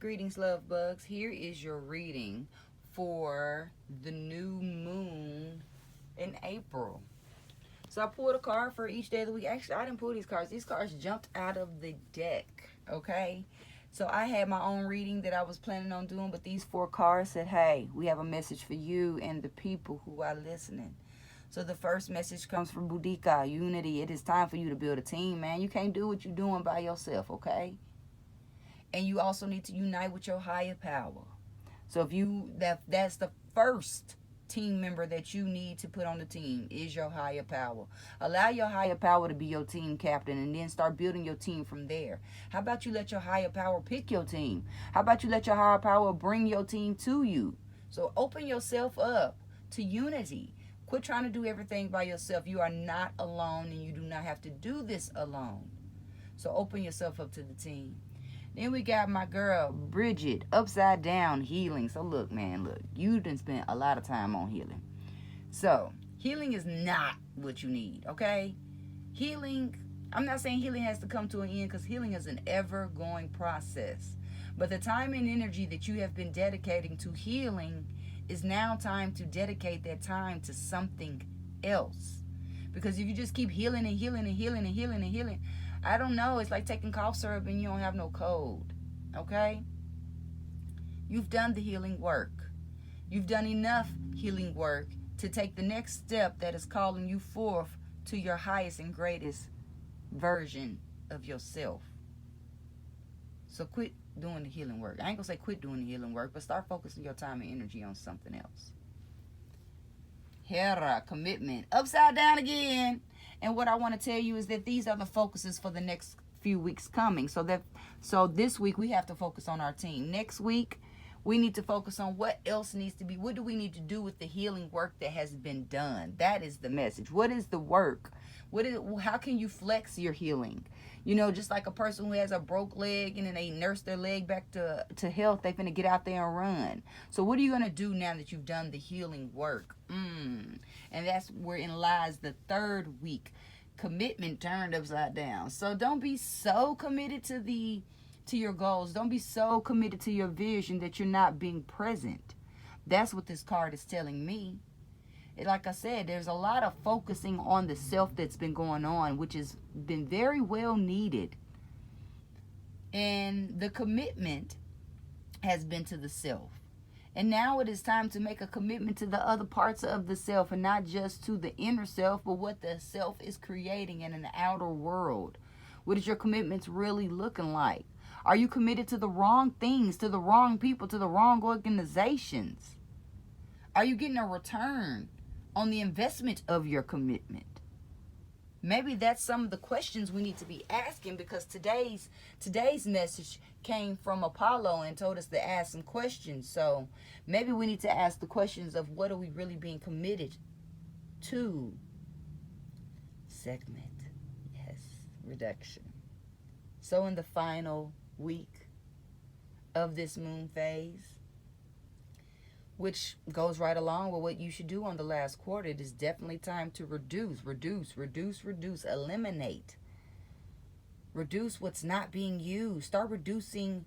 Greetings, love bugs. Here is your reading for the new moon in April. So I pulled a card for each day of the week. Actually, I didn't pull these cards. These cards jumped out of the deck, okay? So I had my own reading that I was planning on doing, but these four cards said, hey, we have a message for you and the people who are listening. So the first message comes from Boudica, unity. It is time for you to build a team, man. You can't do what you're doing by yourself, okay? And you also need to unite with your higher power. So if you that's the first team member that you need to put on the team is your higher power. Allow your higher power to be your team captain and then start building your team from there. How about you let your higher power pick your team? How about you let your higher power bring your team to you? So open yourself up to unity. Quit trying to do everything by yourself. You are not alone and you do not have to do this alone. So open yourself up to the team. Then we got my girl, Bridget, upside down healing. So look, man, look, you done spent a lot of time on healing. So healing is not what you need, okay? Healing, I'm not saying healing has to come to an end because healing is an ever-going process. But the time and energy that you have been dedicating to healing is now time to dedicate that time to something else. Because if you just keep healing and healing and healing and healing and healing, I don't know. It's like taking cough syrup and you don't have no cold. Okay? You've done the healing work. You've done enough healing work to take the next step that is calling you forth to your highest and greatest version of yourself. So quit doing the healing work. I ain't gonna say quit doing the healing work, but start focusing your time and energy on something else. Hera, commitment. Upside down again. And what I want to tell you is that these are the focuses for the next few weeks coming. So this week we have to focus on our team. Next week we need to focus on what else needs to be. What do we need to do with the healing work that has been done? That is the message. What is the work? How can you flex your healing? You know, just like a person who has a broke leg and then they nurse their leg back to health, they finna get out there and run. So what are you going to do now that you've done the healing work? And that's wherein lies the third week. Commitment turned upside down. So don't be so committed to your goals. Don't be so committed to your vision that you're not being present. That's what this card is telling me. Like I said, there's a lot of focusing on the self that's been going on, which has been very well needed. And the commitment has been to the self. And now it is time to make a commitment to the other parts of the self, and not just to the inner self, but what the self is creating in an outer world. What is your commitments really looking like? Are you committed to the wrong things, to the wrong people, to the wrong organizations? Are you getting a return on the investment of your commitment? Maybe that's some of the questions we need to be asking, because today's message came from Apollo and told us to ask some questions. So maybe we need to ask the questions of what are we really being committed to? Segment. Yes. Reduction. So in the final week of this moon phase, which goes right along with what you should do on the last quarter, it is definitely time to reduce, eliminate. Reduce what's not being used. Start reducing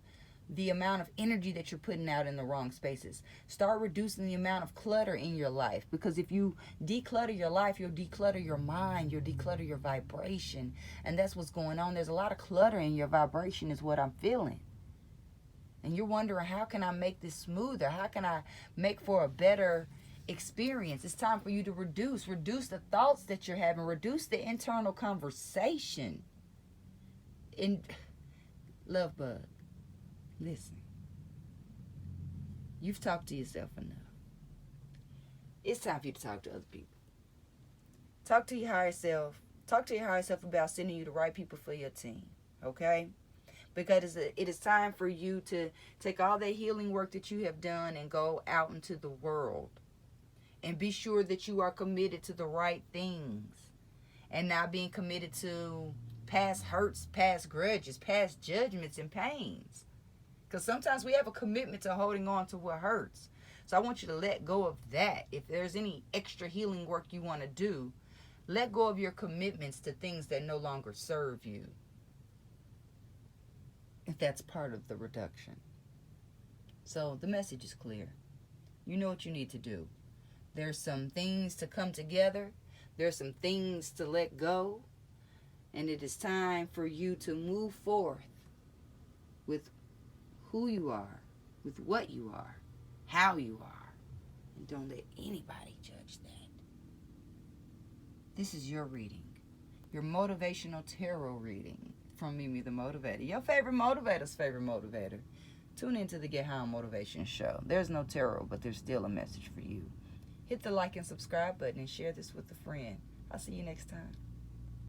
the amount of energy that you're putting out in the wrong spaces. Start reducing the amount of clutter in your life, because if you declutter your life, you'll declutter your mind, you'll declutter your vibration, and that's what's going on. There's a lot of clutter in your vibration is what I'm feeling. And you're wondering, how can I make this smoother? How can I make for a better experience? It's time for you to reduce the thoughts that you're having, reduce the internal conversation. And love bug, listen. You've talked to yourself enough. It's time for you to talk to other people. Talk to your higher self. Talk to your higher self about sending you the right people for your team. Okay? Because it is time for you to take all that healing work that you have done and go out into the world. And be sure that you are committed to the right things. And not being committed to past hurts, past grudges, past judgments and pains. Because sometimes we have a commitment to holding on to what hurts. So I want you to let go of that. If there's any extra healing work you want to do, let go of your commitments to things that no longer serve you. If that's part of the reduction. So the message is clear. You know what you need to do. There's some things to come together. There's some things to let go. And it is time for you to move forth with who you are, with what you are, how you are. And don't let anybody judge that. This is your reading. Your motivational tarot reading from Mimi the Motivator. Your favorite motivator's favorite motivator. Tune into the Get High on Motivation show. There's no tarot, but there's still a message for you. Hit the like and subscribe button and share this with a friend. I'll see you next time.